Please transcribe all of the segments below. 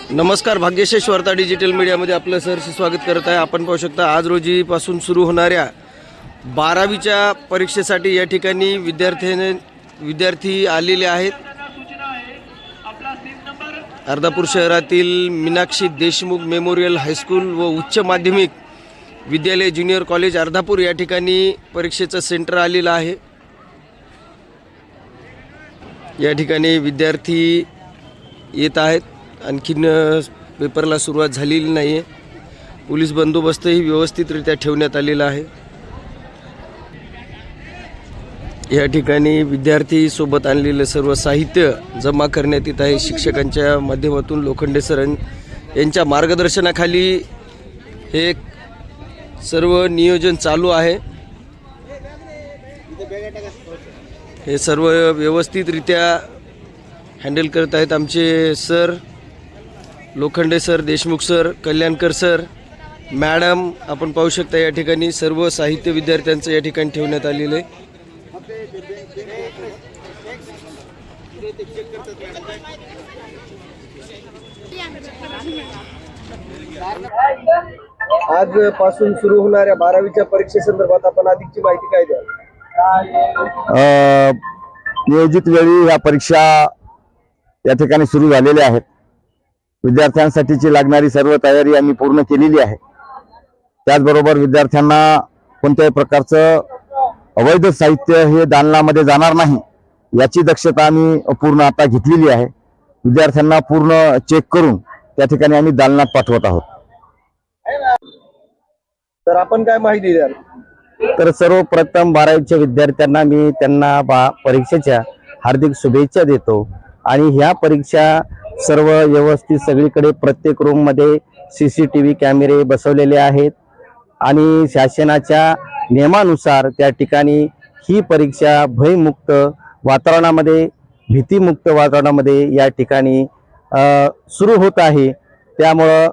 नमस्कार, भाग्यश्री वार्ता डिजिटल मीडियामध्ये आपलं सहर्ष स्वागत करत आहे। आपण पाहू शकता आज रोजीपासून सुरू होणाऱ्या 12वीच्या परीक्षेसाठी या ठिकाणी विद्यार्थी आलेले आहेत। अर्धापूर शहरातील मीनाक्षी देशमुख मेमोरियल हायस्कूल व उच्च माध्यमिक विद्यालय ज्युनियर कॉलेज अर्धापूर या ठिकाणी परीक्षेचं सेंटर आलेलं आहे। या ठिकाणी विद्यार्थी येत आहेत। आणखीन पेपरला सुरुवात झालेली नाही आहे। पोलीस बंदोबस्तही व्यवस्थितरित्या ठेवण्यात आलेला आहे। या ठिकाणी विद्यार्थी सोबत आणलेले सर्व साहित्य जमा करण्यात येत आहे। शिक्षकांच्या माध्यमातून लोखंडे सर यांच्या मार्गदर्शनाखाली हे सर्व नियोजन चालू आहे। हे सर्व व्यवस्थितरित्या हँडल करत आहेत आमचे sir, Lokhande sir, Deshmukh sir, Kalyankar sir, madam. आपण पाहू शकता या ठिकाणी सर्व साहित्य विद्यार्थ्यांचं या ठिकाणी ठेवण्यात आलेलं आहे। आजपासून सुरू होणाऱ्या 12वीच्या परीक्षेसंदर्भात आपण अधिकची माहिती काय द्याल? नियोजित वेळी या परीक्षा या ठिकाणी सुरू झालेल्या आहेत। विद्यार्थ्यांसाठीची लागणारी सर्व तयारी आम्ही पूर्ण केलेली आहे। त्याचबरोबर विद्यार्थ्यांना कोणत्याही प्रकारचं अवैध साहित्य हे दालनामध्ये जाणार नाही याची दक्षता आम्ही पूर्ण आता घेतलेली आहे। विद्यार्थ्यांना पूर्ण चेक करून त्या ठिकाणी आम्ही दालनात पाठवत आहोत। तर आपण काय माहिती द्याल? तर सर्वप्रथम 12वीच्या विद्यार्थ्यांना मी त्यांना परीक्षेच्या हार्दिक शुभेच्छा देतो। आणि ह्या परीक्षा सर्व व्यवस्थित सगळीकडे प्रत्येक रूम मध्ये CCTV कॅमेरे बसवलेले आहेत आणि शासनाच्या नियमानुसार त्या ठिकाणी ही परीक्षा भयमुक्त वातावरणामध्ये, भीतीमुक्त वातावरणामध्ये या ठिकाणी सुरू होत आहे। त्यामुळं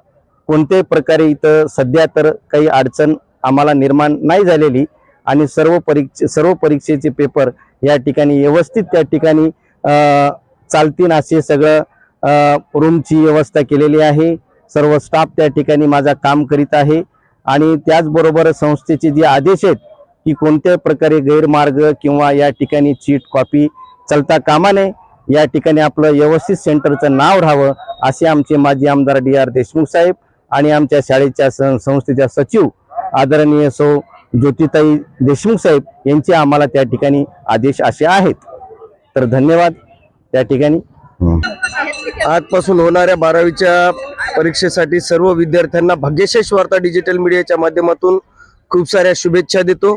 कोणत्याही प्रकारे इथं सध्या तर काही अडचण आम्हाला निर्माण नाही झालेली आणि सर्व परीक्षेचे पेपर या ठिकाणी व्यवस्थित त्या ठिकाणी चालतील असे सगळं रूमची व्यवस्था केलेली आहे। सर्व स्टाफ त्या ठिकाणी माझा काम करीत आहे आणि त्याचबरोबर संस्थेचे जे आदेश आहेत की कोणत्याही प्रकारे गैरमार्ग किंवा या ठिकाणी चीट कॉपी चलता कामा नये, या ठिकाणी आपलं व्यवस्थित सेंटरचं नाव राहावं असे आमचे माजी आमदार DR देशमुख साहेब आणि आमच्या शाळेच्या संस्थेच्या सचिव आदरणीय सौ ज्योतिताई देशमुख साहेब यांचे आम्हाला त्या ठिकाणी आदेश असे आहेत। तर धन्यवाद। त्या ठिकाणी आजपासून होणाऱ्या 12वीच्या परीक्षेसाठी सर्व विद्यार्थ्यांना भाग्यश्री वार्ता डिजिटल मीडियाच्या माध्यमातून खूप साऱ्या शुभेच्छा देतो।